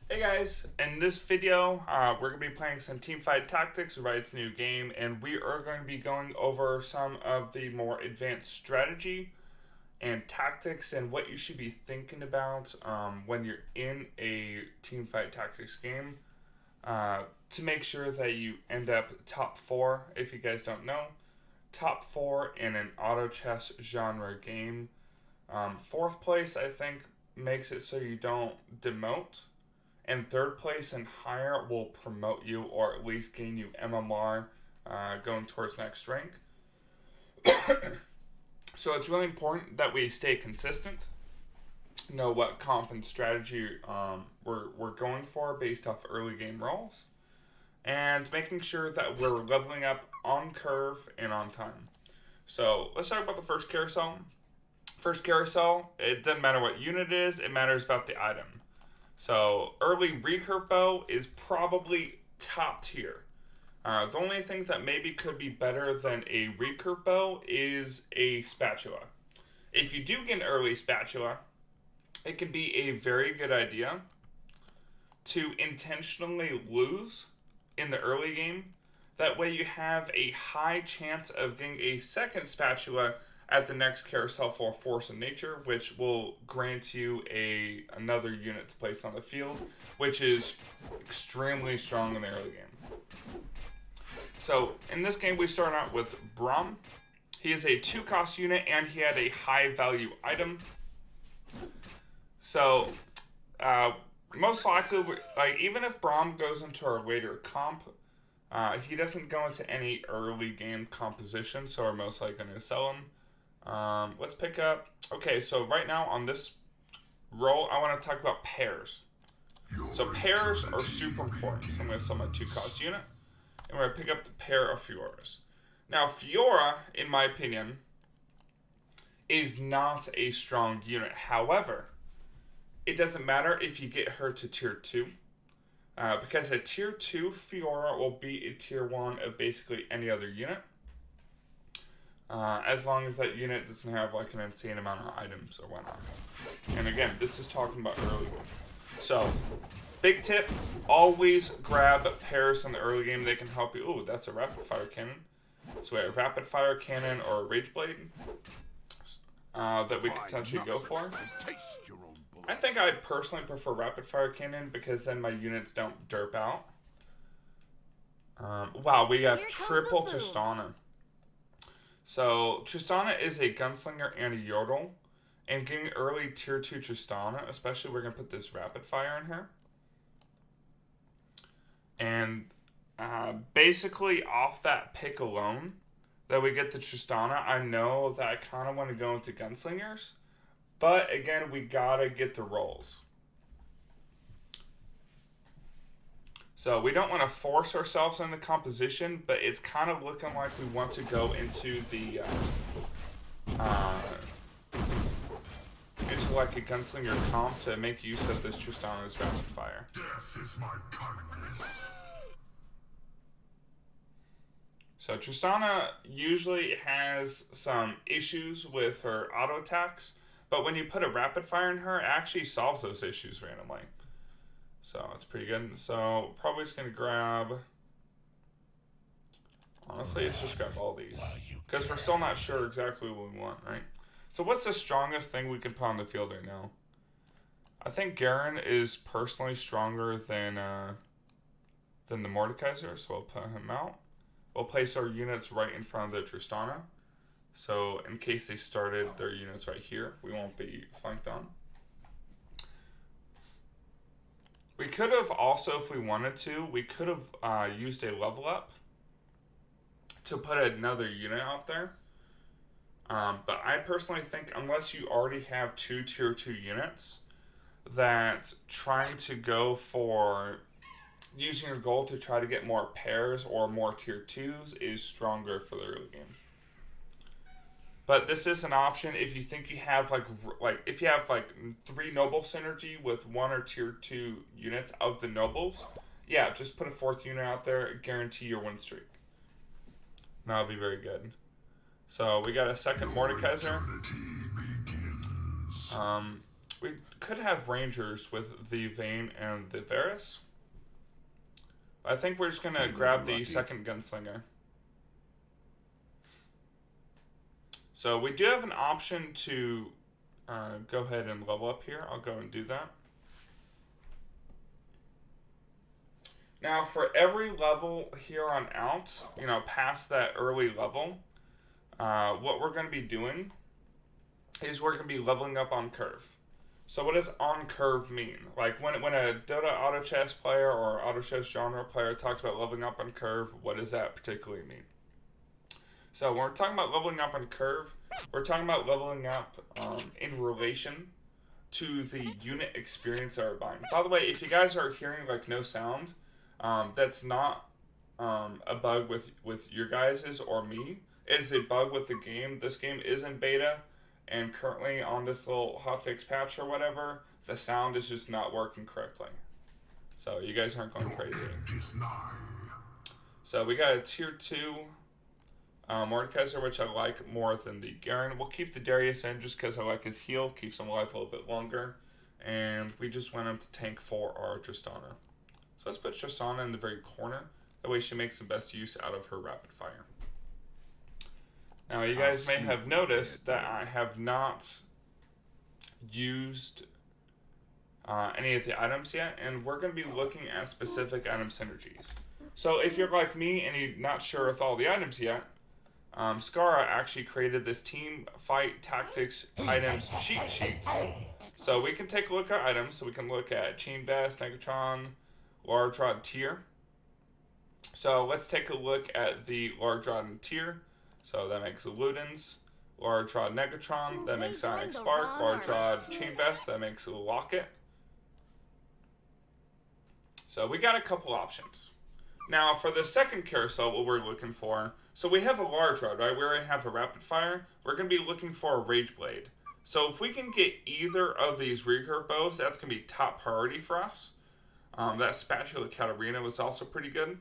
Hey guys, in this video, we're going to be playing some Teamfight Tactics, Riot's new game, and we are going to be going over some of the more advanced strategy and tactics and what you should be thinking about when you're in a Teamfight Tactics game to make sure that you end up top 4, if you guys don't know. Top 4 in an auto chess genre game. Fourth place, I think, makes it so you don't demote, and third place and higher will promote you or at least gain you MMR going towards next rank. So it's really important that we stay consistent, know what comp and strategy we're going for based off early game roles, and making sure that we're leveling up on curve and on time. So let's talk about the first carousel. First carousel, it doesn't matter what unit it is, it matters about the item. So early recurve bow is probably top tier. The only thing that maybe could be better than a recurve bow is a spatula. If you do get an early spatula, it can be a very good idea to intentionally lose in the early game. That way you have a high chance of getting a second spatula at the next carousel for Force of Nature, which will grant you another unit to place on the field, which is extremely strong in the early game. So in this game, we start out with Braum. He is a 2-cost unit, and he had a high-value item. So most likely, even if Braum goes into our later comp, he doesn't go into any early game composition, so we're most likely going to sell him. Let's pick up. Okay, so right now on this roll, I want to talk about pairs. So pairs are super important. So I'm going to sell my 2-cost unit, and we're going to pick up the pair of Fioras. Now, Fiora, in my opinion, is not a strong unit. However, it doesn't matter if you get her to tier 2. Because a tier 2 Fiora will be a tier 1 of basically any other unit. As long as that unit doesn't have like an insane amount of items or whatnot. And again, this is talking about early game. So, big tip, always grab pairs in the early game. They can help you. Ooh, that's a rapid fire cannon. So we have a rapid fire cannon or a rage blade that we could potentially go for. I think I personally prefer rapid fire cannon because then my units don't derp out. Wow, we have triple Tristana. So, Tristana is a gunslinger and a yordle. And getting early tier 2 Tristana, especially we're going to put this rapid fire in here. And basically off that pick alone that we get the Tristana, I know that I kind of want to go into gunslingers. But again, we got to get the rolls. So we don't want to force ourselves into composition, but it's kind of looking like we want to go into the into like a gunslinger comp to make use of this Tristana's rapid fire. Death is my kindness. So Tristana usually has some issues with her auto attacks, but when you put a rapid fire in her, it actually solves those issues randomly. So it's pretty good. So probably just going to grab... Honestly, let's just grab all these. Because we're still not sure exactly what we want, right? So what's the strongest thing we can put on the field right now? I think Garen is personally stronger than the Mordekaiser, so we'll put him out. We'll place our units right in front of the Tristana. So in case they started their units right here, we won't be flanked on. We could have also, if we wanted to, we could have used a level up to put another unit out there. But I personally think unless you already have 2 tier 2 units, that trying to go for using your goal to try to get more pairs or more tier 2s is stronger for the early game. But this is an option if you think you have like if you have like 3 noble synergy with 1 or tier 2 units of the nobles, yeah, just put a 4th unit out there, guarantee your win streak. That'll be very good. So we got a second Mordekaiser. We could have Rangers with the Vayne and the Varus. I think we're just going to grab the second Gunslinger. So we do have an option to go ahead and level up here. I'll go and do that. Now, for every level here on out, past that early level, what we're going to be doing is we're going to be leveling up on curve. So what does on curve mean? Like when a Dota auto chess player or auto chess genre player talks about leveling up on curve, what does that particularly mean? So when we're talking about leveling up on curve, we're talking about leveling up in relation to the unit experience that we're buying. By the way, if you guys are hearing like no sound, that's not a bug with your guys's or me. It is a bug with the game. This game is in beta, and currently on this little hotfix patch or whatever, the sound is just not working correctly. So you guys aren't going crazy. So we got a tier 2 Mordekaiser, which I like more than the Garen. We'll keep the Darius in just because I like his heal, keeps him alive a little bit longer. And we just went him to tank for our Tristana. So let's put Tristana in the very corner. That way she makes the best use out of her rapid fire. Now you guys may have noticed that I have not used any of the items yet, and we're going to be looking at specific item synergies. So if you're like me and you're not sure with all the items yet, Skara actually created this team fight tactics items cheat sheet. So we can take a look at items. So we can look at Chain Vest, Negatron, Large Rod tier. So let's take a look at the Large Rod and tier. So that makes Ludens. Large Rod Negatron, that makes Ionic Spark. Large Rod Chain Vest, that makes a Locket. So we got a couple options. Now for the second carousel, what we're looking for, so we have a Large Rod, right? We already have a Rapid Fire. We're going to be looking for a Rage Blade. So if we can get either of these recurve bows, that's going to be top priority for us. That Spatula Katarina was also pretty good.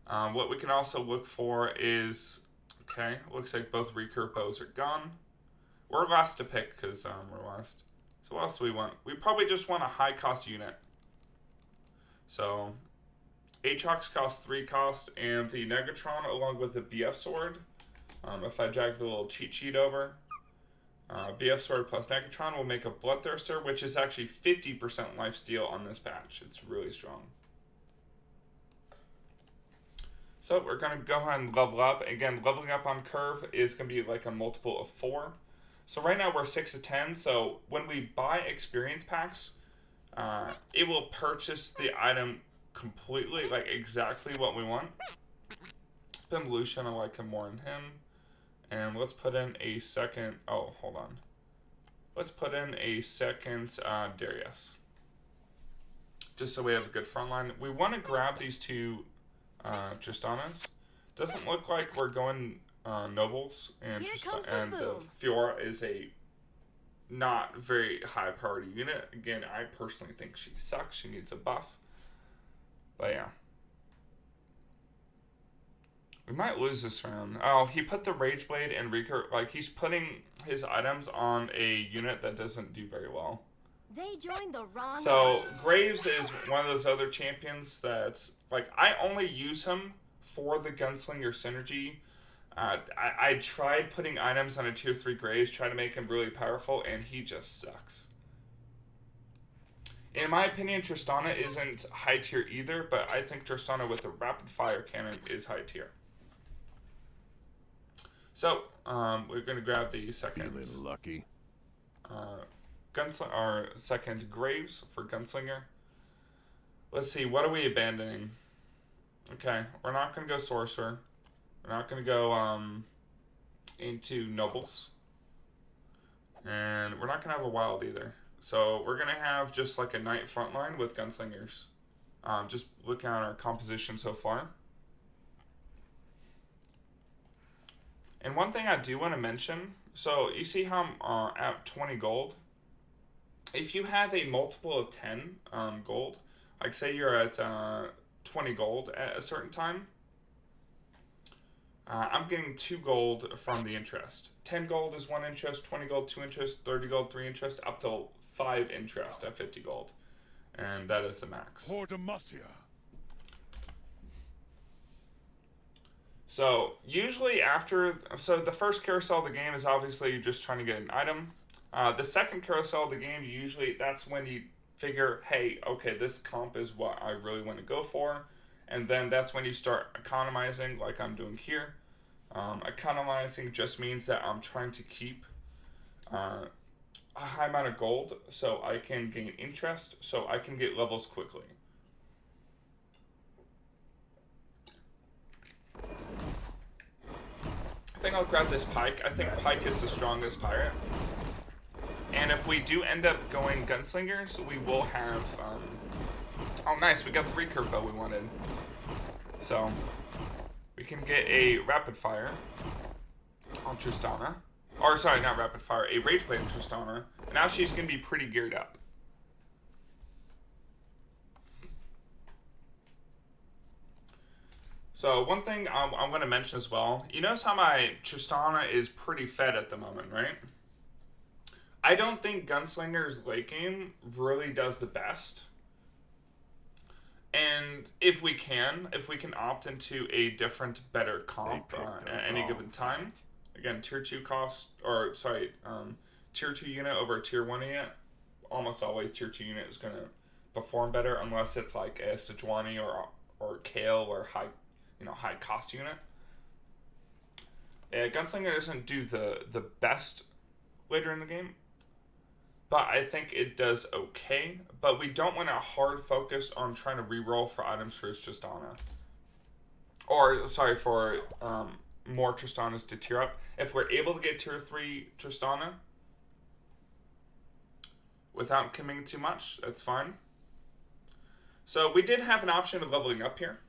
What we can also look for is, okay, looks like both recurve bows are gone. We're last to pick because we're last. So what else do we want? We probably just want a high cost unit. So Aatrox costs 3 cost, and the Negatron along with the BF Sword. If I drag the little cheat sheet over, BF Sword plus Negatron will make a Bloodthirster, which is actually 50% lifesteal on this patch. It's really strong. So we're going to go ahead and level up. Again, leveling up on curve is going to be like a multiple of 4. So right now we're 6 to 10. So when we buy experience packs, it will purchase the item completely, like exactly what we want. Then Lucian, I like him more than him. And let's put in a second, oh, hold on. Let's put in a second Darius. Just so we have a good front line. We want to grab these two Tristanas. Doesn't look like we're going Nobles, and the Fiora is a not very high priority unit. Again, I personally think she sucks. She needs a buff. But yeah. We might lose this round. Oh, he put the Rage Blade and recurve, like he's putting his items on a unit that doesn't do very well. They joined the wrong. So Graves is one of those other champions that's like, I only use him for the Gunslinger synergy. I tried putting items on a tier 3 Graves, trying to make him really powerful, and he just sucks. In my opinion, Tristana isn't high tier either, but I think Tristana with a rapid fire cannon is high tier. So we're gonna grab the second. Feeling lucky. Our second Graves for Gunslinger. Let's see, what are we abandoning? Okay, we're not going to go Sorcerer. We're not going to go into Nobles. And we're not going to have a Wild either. So we're going to have just like a Knight frontline with Gunslingers. Just looking at our composition so far. And one thing I do want to mention, so you see how I'm at 20 gold? If you have a multiple of 10 gold, like say you're at 20 gold at a certain time, I'm getting 2 gold from the interest. 10 gold is 1 interest, 20 gold 2 interest, 30 gold 3 interest, up to 5 interest at 50 gold. And that is the max. So usually so the first carousel of the game is obviously you're just trying to get an item. The second carousel of the game, usually that's when you figure, hey, okay, this comp is what I really want to go for. And then that's when you start economizing like I'm doing here. Economizing just means that I'm trying to keep a high amount of gold so I can gain interest, so I can get levels quickly. I think I'll grab this pike. I think pike is the strongest pirate. And if we do end up going gunslingers, we will have... oh, nice. We got the recurve bow we wanted. So, we can get a rapid fire on Tristana. Or, sorry, not rapid fire. A rage blade on Tristana. And now she's going to be pretty geared up. So, one thing I'm going to mention as well. You notice how my Tristana is pretty fed at the moment, right? I don't think Gunslinger's late game really does the best. And if we can opt into a different, better comp at any given time. Again, tier 2 cost, or sorry, tier 2 unit over a tier 1 unit. Almost always tier 2 unit is going to perform better unless it's like a Sejuani or Kale or high cost unit. Yeah, Gunslinger doesn't do the best later in the game. But I think it does okay. But we don't want to hard focus on trying to reroll for items for his Tristana. Or, sorry, for more Tristanas to tier up. If we're able to get tier 3 Tristana without committing too much, that's fine. So we did have an option of leveling up here.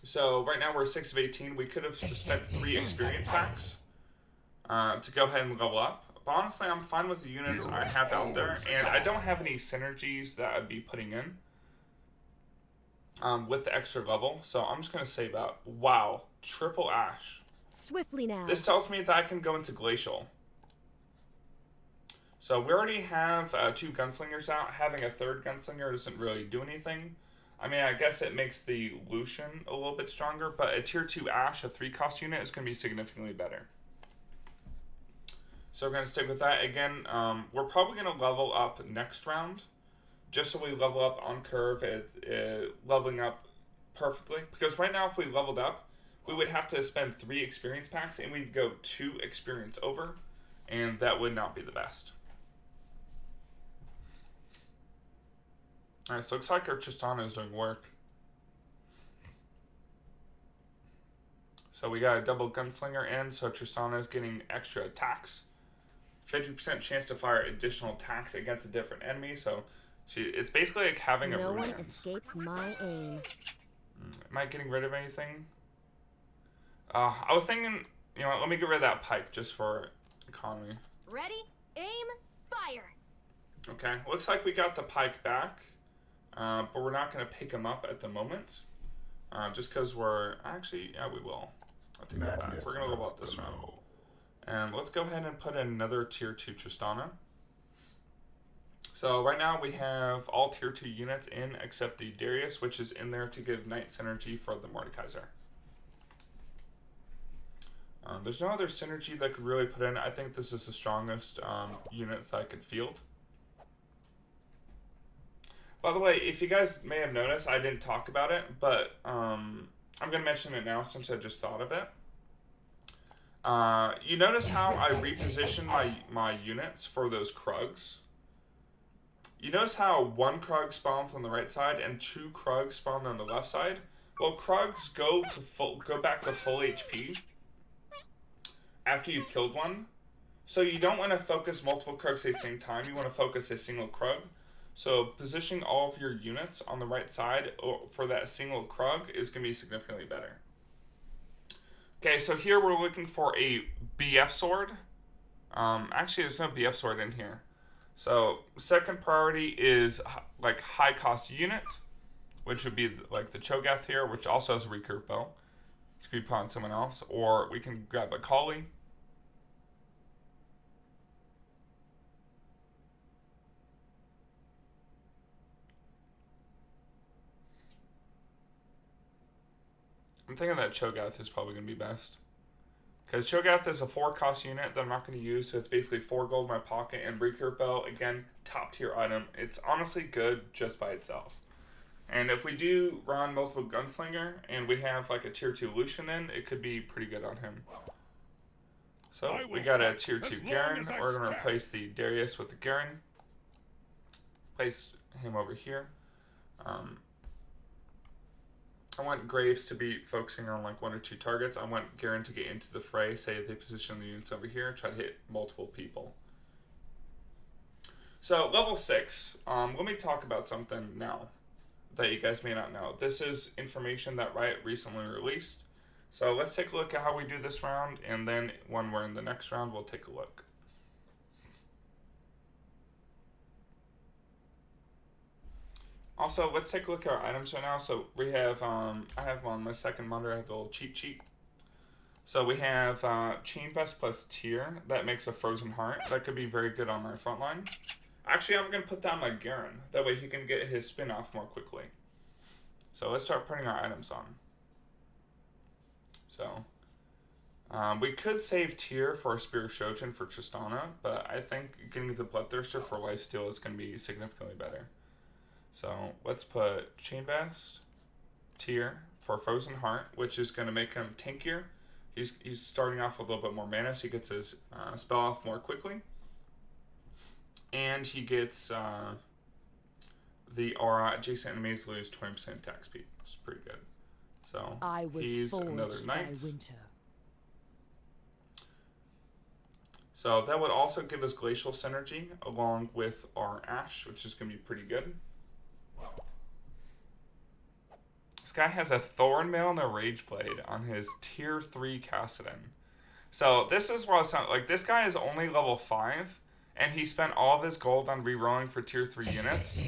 So right now we're 6 of 18. We could have spent 3 experience packs to go ahead and level up. But honestly, I'm fine with the units I have out there, and I don't have any synergies that I'd be putting in with the extra level, so I'm just going to save up. Wow, triple ash. Swiftly now. This tells me that I can go into Glacial. So we already have 2 gunslingers out. Having a 3rd gunslinger doesn't really do anything. I mean, I guess it makes the Lucian a little bit stronger, but a tier 2 ash, a 3 cost unit, is going to be significantly better. So we're going to stick with that. Again, we're probably going to level up next round, just so we level up on curve, leveling up perfectly. Because right now, if we leveled up, we would have to spend 3 experience packs, and we'd go 2 experience over, and that would not be the best. Alright, so it looks like our Tristana is doing work. So we got a double gunslinger in, so Tristana is getting extra attacks. 50% chance to fire additional attacks against a different enemy, so it's basically like having a No one Brutus. escapes my aim. Am I getting rid of anything? I was thinking, you know what, let me get rid of that pike just for economy. Ready, aim, fire. Okay, looks like we got the pike back, but we're not going to pick him up at the moment, just because actually, yeah, we will. I'll take that back. We're going to level up this round. And let's go ahead and put in another tier 2 Tristana. So right now we have all tier 2 units in except the Darius, which is in there to give Knight synergy for the Mordekaiser. There's no other synergy that I could really put in. I think this is the strongest units I could field. By the way, if you guys may have noticed, I didn't talk about it, but I'm going to mention it now since I just thought of it. You notice how I reposition my units for those Krugs? You notice how 1 Krug spawns on the right side and 2 Krugs spawn on the left side? Well, Krugs go back to full HP after you've killed one. So you don't want to focus multiple Krugs at the same time. You want to focus a single Krug. So positioning all of your units on the right side for that single Krug is going to be significantly better. Okay, so here we're looking for a BF sword. Actually, there's no BF sword in here. So second priority is like high cost unit, which would be like the Cho'Gath here, which also has a recurve bow. This could be put on someone else, or we can grab a collie. I'm thinking that Cho'Gath is probably going to be best. Because Cho'Gath is a 4-cost unit that I'm not going to use, so it's basically 4 gold in my pocket. And Recurve Bow, again, top tier item. It's honestly good just by itself. And if we do run multiple Gunslinger, and we have like a tier 2 Lucian in, it could be pretty good on him. So we got a tier 2 Garen. We're going to replace the Darius with the Garen. Place him over here. I want Graves to be focusing on like 1 or 2 targets. I want Garen to get into the fray, say they position the units over here, try to hit multiple people. So level 6, let me talk about something now that you guys may not know. This is information that Riot recently released. So let's take a look at how we do this round, and then when we're in the next round, we'll take a look. Also, let's take a look at our items right now. So we have, I have on my second monitor, I have the little cheat sheet. So we have Chain Vest plus Tier. That makes a Frozen Heart. That could be very good on my front line. Actually, I'm going to put down my Garen. That way he can get his spin off more quickly. So let's start putting our items on. So we could save Tier for a Spear of Shojin for Tristana, but I think getting the Bloodthirster for lifesteal is going to be significantly better. So let's put Chain Vest, Tier for Frozen Heart, which is going to make him tankier. He's starting off with a little bit more mana, so he gets his spell off more quickly. And he gets the aura adjacent enemies lose 20% attack speed, which is pretty good. So he's another knight. So that would also give us Glacial Synergy along with our Ash, which is going to be pretty good. This guy has a Thornmail and a Rageblade on his tier 3 Kassadin. So this is what I sound like. This guy is only level 5, and he spent all of his gold on rerolling for tier 3 units.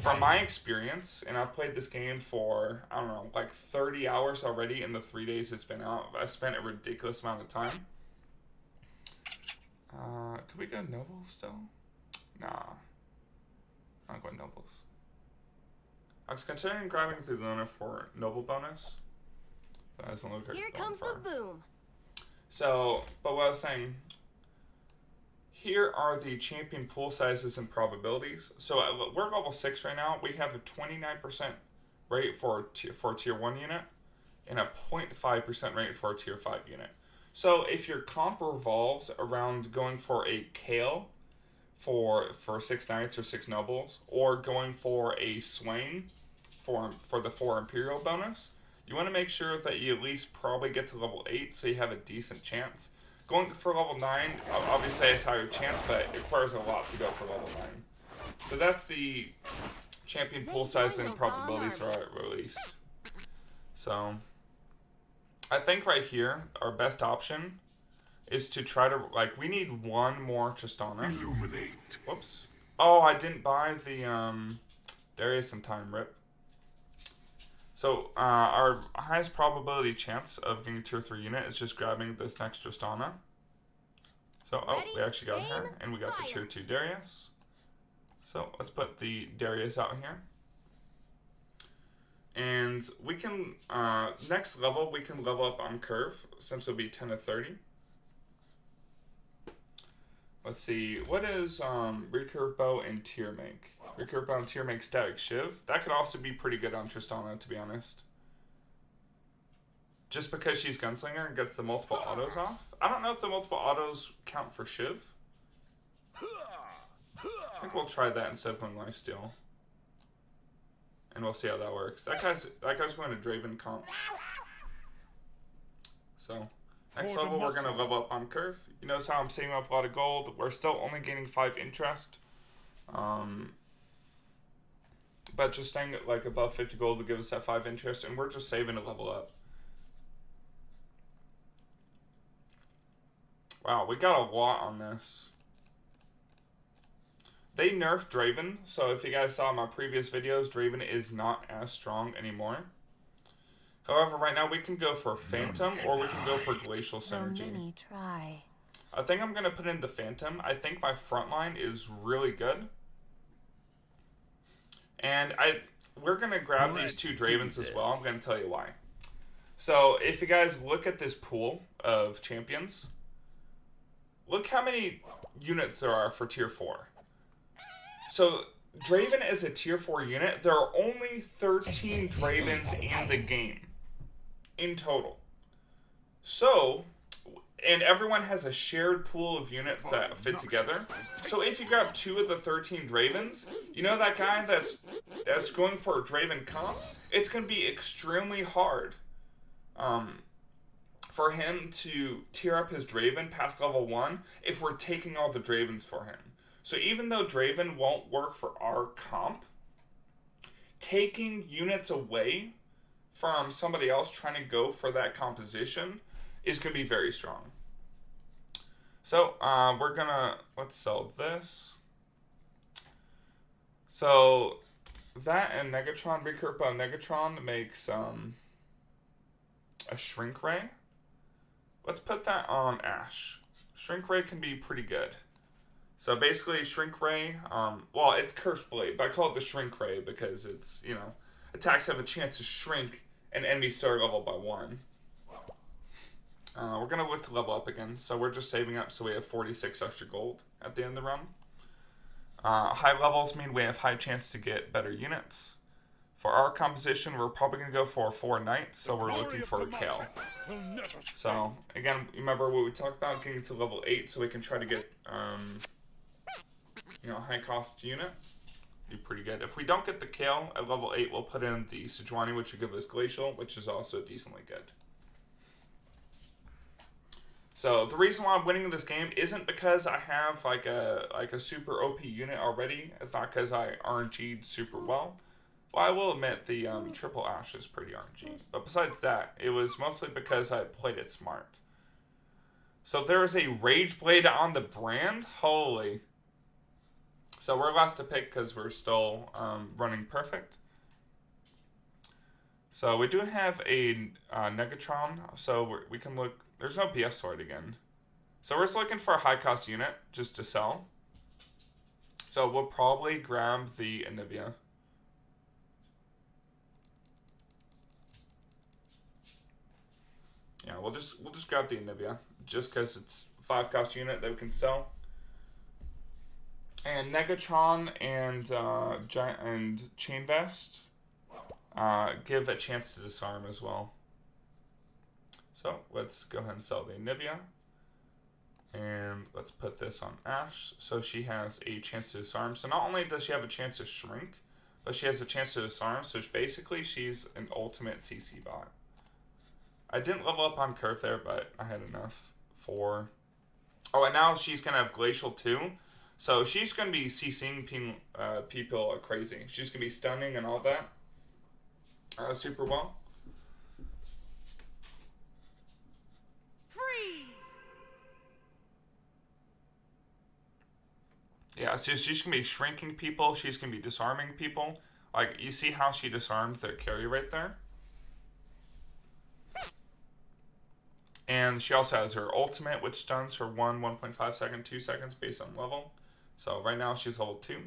From my experience, and I've played this game for, I don't know, like 30 hours already in the 3 days it's been out. I spent a ridiculous amount of time. Could we go Noble still? Nah. I'm not going Nobles. I was considering grabbing the Luna for Noble bonus. But that doesn't look like Here comes the boom. So, but what I was saying, here are the champion pool sizes and probabilities. So we're level 6 right now. We have a 29% rate for tier 1 unit and a 0.5% rate for a tier 5 unit. So if your comp revolves around going for a Kale for 6 Knights or 6 Nobles, or going for a Swain for the 4 Imperial bonus, you want to make sure that you at least probably get to level 8 so you have a decent chance. Going for level 9 obviously has higher chance, but it requires a lot to go for level 9. So that's the champion pool size and probabilities that are released. So I think right here, our best option is to try to, like, we need 1 more Tristana. Illuminate. Whoops. Oh, I didn't buy the Darius in time, rip. So our highest probability chance of getting tier 3 unit is just grabbing this next Tristana. So, we actually got her, and we got the tier 2 Darius. So let's put the Darius out here. And we can, next level, we can level up on curve, since it'll be 10 to 30. Let's see, what is Recurve Bow and Tier make? Recurve Bow and Tier make Static Shiv. That could also be pretty good on Tristana, to be honest. Just because she's Gunslinger and gets the multiple autos off. I don't know if the multiple autos count for Shiv. I think we'll try that instead of going Lifesteal. And we'll see how that works. That guy's going to Draven comp. So next level we're going to level up on curve. You notice how I'm saving up a lot of gold. We're still only gaining 5 interest. But just staying at like above 50 gold will give us that 5 interest, and we're just saving to level up. Wow, we got a lot on this. They nerfed Draven, so if you guys saw my previous videos, Draven is not as strong anymore. However, right now we can go for Phantom or we can go for Glacial Synergy. Many try. I think I'm going to put in the Phantom. I think my front line is really good. And we're going to grab these two Dravens as well. I'm going to tell you why. So, if you guys look at this pool of champions, look how many units there are for Tier 4. So, Draven is a Tier 4 unit. There are only 13 Dravens in the game. In total. So, and everyone has a shared pool of units that fit together. So if you grab 2 of the 13 Dravens, you know that guy that's going for a Draven comp? It's going to be extremely hard for him to tier up his Draven past level 1 if we're taking all the Dravens for him. So even though Draven won't work for our comp, taking units away from somebody else trying to go for that composition is going to be very strong. So, we're going to, let's sell this. So, that and Negatron, recurve by Negatron makes a Shrink Ray. Let's put that on Ashe. Shrink Ray can be pretty good. So, basically, Shrink Ray, well, it's Curse Blade, but I call it the Shrink Ray because it's, you know, attacks have a chance to shrink an enemy star level by 1. We're going to look to level up again, so we're just saving up so we have 46 extra gold at the end of the run. High levels mean we have high chance to get better units. For our composition, we're probably going to go for 4 knights, so we're looking for a Kale. So, again, remember what we talked about, getting to level 8 so we can try to get, you know, high cost unit. Be pretty good. If we don't get the Kale at level 8, we'll put in the Sejuani, which will give us Glacial, which is also decently good. So the reason why I'm winning this game isn't because I have like a super OP unit already. It's not because I RNG'd super well. Well, I will admit the triple Ashe is pretty RNG. But besides that, it was mostly because I played it smart. So there is a Rage Blade on the brand. Holy. So we're last to pick because we're still running perfect. So we do have a Negatron, so we can look. There's no BF Sword again. So we're just looking for a high cost unit just to sell. So we'll probably grab the Anivia. Yeah, we'll just grab the Anivia just because it's 5 cost unit that we can sell. And Negatron and Chain Vest give a chance to disarm as well. So let's go ahead and sell the Anivia. And let's put this on Ashe. So she has a chance to disarm. So not only does she have a chance to shrink, but she has a chance to disarm. So basically she's an ultimate CC bot. I didn't level up on Kurth there, but I had enough for... Oh, and now she's going to have Glacial too. So she's going to be CCing people crazy. She's going to be stunning and all that. Super well. Yeah, so she's going to be shrinking people. She's going to be disarming people. Like, you see how she disarmed their carry right there? And she also has her ultimate, which stuns for 1.5 second, 2 seconds based on level. So right now she's level 2.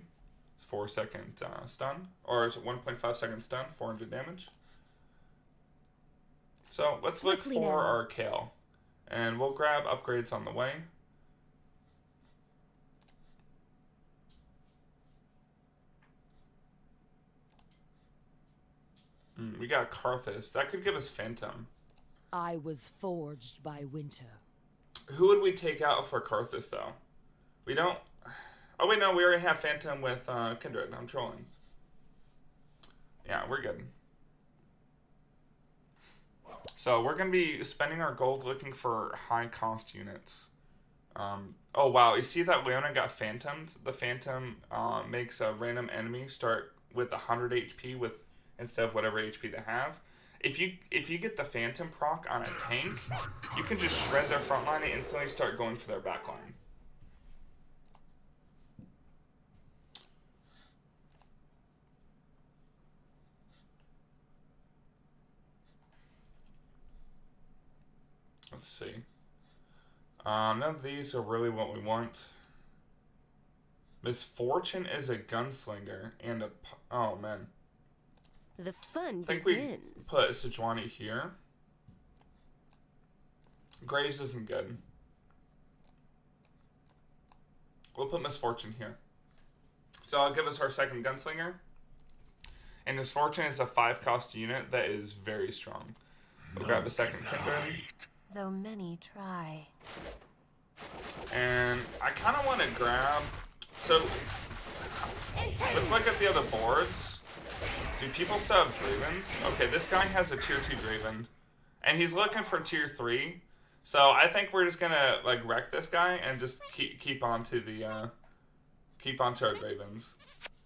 It's 4 second stun. Or it's 1.5 second stun, 400 damage. So let's look for our Kale. And we'll grab upgrades on the way. We got Karthus. That could give us Phantom. I was forged by winter. Who would we take out for Karthus, though? We don't... Oh, wait, no. We already have Phantom with Kindred. I'm trolling. Yeah, we're good. So we're going to be spending our gold looking for high-cost units. Oh, wow. You see that Leona got Phantomed? The Phantom makes a random enemy start with 100 HP with instead of whatever HP they have. If you get the Phantom proc on a tank, you can just shred their front line and instantly start going for their back line. Let's see. None of these are really what we want. Misfortune is a gunslinger and a... Oh, man. The fun I think begins. we put Sejuani here. Graves isn't good. We'll put Misfortune here. So I'll give us our second gunslinger. And Misfortune is a 5-cost unit that is very strong. We'll grab a second Kindred. Though many try. And I kind of want to grab... So, let's look at the other boards. Do people still have Dravens? Okay, this guy has a tier 2 Draven. And he's looking for tier 3. So I think we're just gonna like wreck this guy and just keep onto the keep onto our Dravens.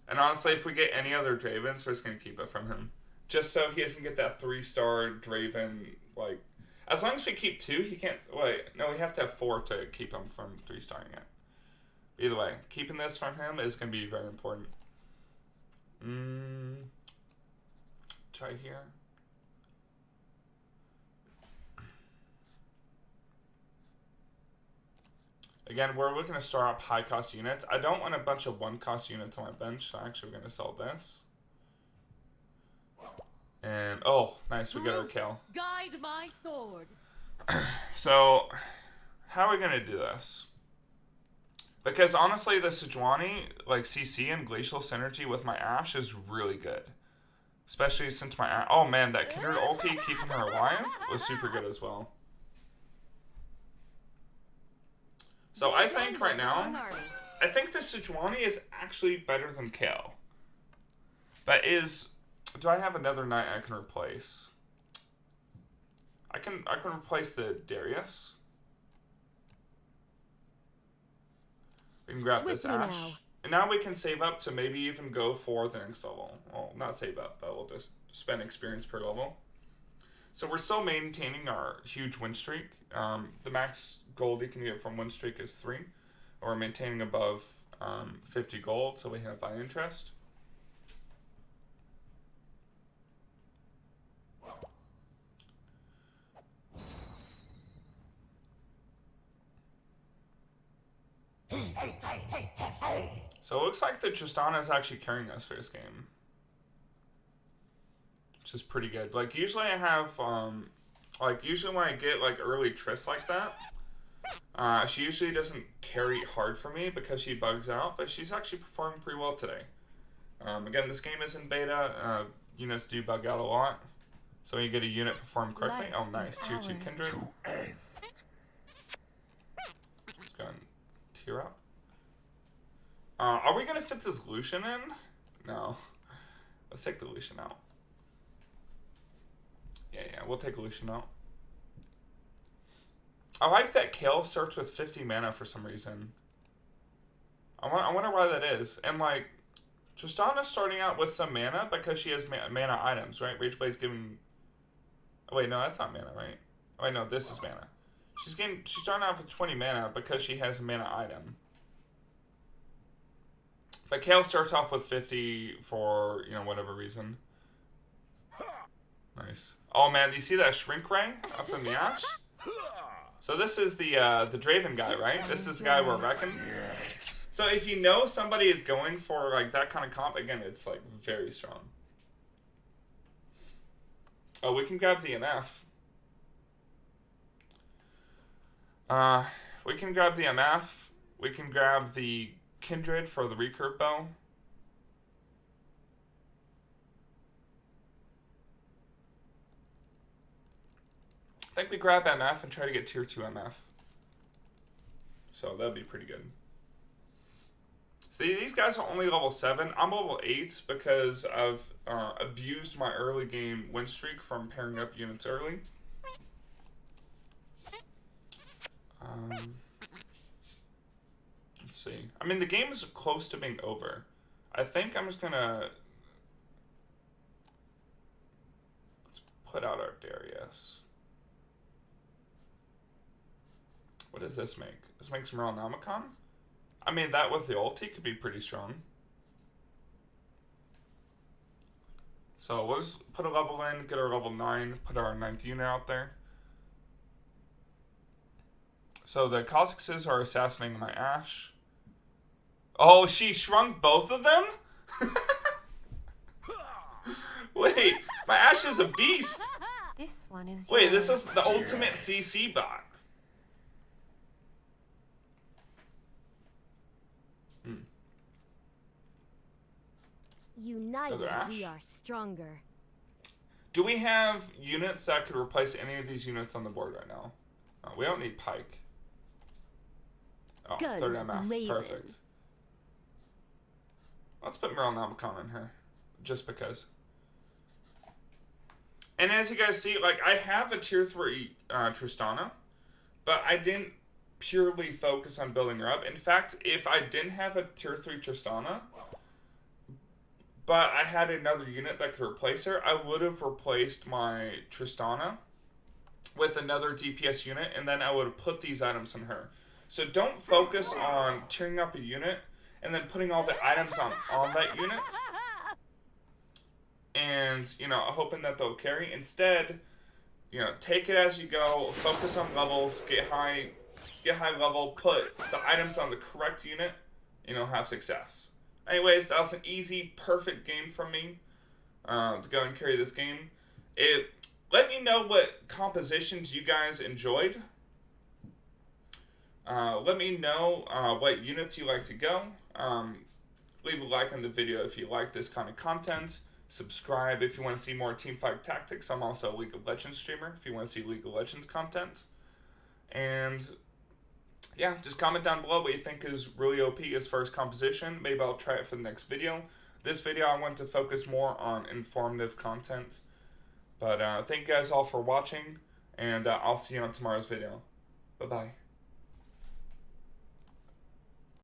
And honestly, if we get any other Dravens, we're just gonna keep it from him. Just so he doesn't get that 3-star Draven, like... As long as we keep 2, he can't... Wait, no, we have to have 4 to keep him from 3-starring it. Either way, keeping this from him is going to be very important. Try here. Again, we're looking to start up high-cost units. I don't want a bunch of 1-cost units on my bench, so actually we're going to sell this. And, oh, nice, we got our kill. Guide my sword. So, how are we going to do this? Because, honestly, the Sejuani, like, CC and Glacial Synergy with my Ashe is really good. Especially since my... Oh, man, that Kindred ulti keeping her alive was super good as well. So, I think right now... I think the Sejuani is actually better than Kale. But is... Do I have another knight I can replace? I can replace the Darius. We can grab this Ashe. Now. And now we can save up to maybe even go for the next level. Well, not save up, but we'll just spend experience per level. So we're still maintaining our huge win streak. The max gold you can get from win streak is 3. Or we're maintaining above 50 gold, so we have high interest. So it looks like the Tristana is actually carrying us for this game. Which is pretty good. Like, usually I have, usually when I get, like, early Triss like that, she usually doesn't carry hard for me because she bugs out, but she's actually performing pretty well today. Again, this game is in beta. Units do bug out a lot. So when you get a unit perform correctly, oh nice, tier 2 Kindred. Let's go and tier up. Are we going to fit this Lucian in? No. Let's take the Lucian out. Yeah, we'll take Lucian out. I like that Kale starts with 50 mana for some reason. I wonder why that is. And, like, Tristana's starting out with some mana because she has mana items, right? Rageblade's giving... Oh, wait, no, that's not mana, right? Oh, wait, no, this is mana. She's starting out with 20 mana because she has a mana item. But Kale starts off with 50 for, whatever reason. Nice. Oh, man, do you see that Shrink Ray up in the Ashe? So this is the Draven guy, right? This is the guy we're wrecking. So if you know somebody is going for, like, that kind of comp, again, it's, like, very strong. Oh, we can grab the MF. We can grab the MF. We can grab the Kindred for the recurve bow. I think we grab MF and try to get tier 2 MF. So that'd be pretty good. See, these guys are only level 7. I'm level 8 because I've abused my early game win streak from pairing up units early. Let's see. I mean, the game is close to being over. I think I'm just gonna... Let's put out our Darius. What does this make? This makes Morelnomicon? I mean, that with the ulti could be pretty strong. So we'll just put a level in, get our level 9, put our 9th unit out there. So the Kha'Zixes are assassinating my Ashe. Oh, she shrunk both of them? Wait, my Ashe is a beast. This one is Wait, this yours. is the ultimate CC bot. United, Another Ashe? we are stronger. Do we have units that could replace any of these units on the board right now? We don't need Pike. Oh, Guns 30 MF. blazing. Perfect. Let's put Meryl Namicon in here. Just because. And as you guys see, like, I have a tier 3 Tristana, but I didn't purely focus on building her up. In fact, if I didn't have a tier 3 Tristana, but I had another unit that could replace her, I would have replaced my Tristana with another DPS unit, and then I would have put these items on her. So don't focus on tearing up a unit and then putting all the items on that unit and, you know, hoping that they'll carry. Instead, you know, take it as you go, focus on levels, get high level, put the items on the correct unit, and you'll have success. Anyways, that was an easy, perfect game from me to go and carry this game. Let me know what compositions you guys enjoyed. Let me know what units you like to go. Leave a like on the video if you like this kind of content. Subscribe if you want to see more teamfight tactics. I'm also a League of Legends streamer if you want to see League of Legends content. And yeah, just comment down below what you think is really OP as far as composition. Maybe I'll try it for the next video. This video I want to focus more on informative content. But thank you guys all for watching, and I'll see you on tomorrow's video. Bye-bye.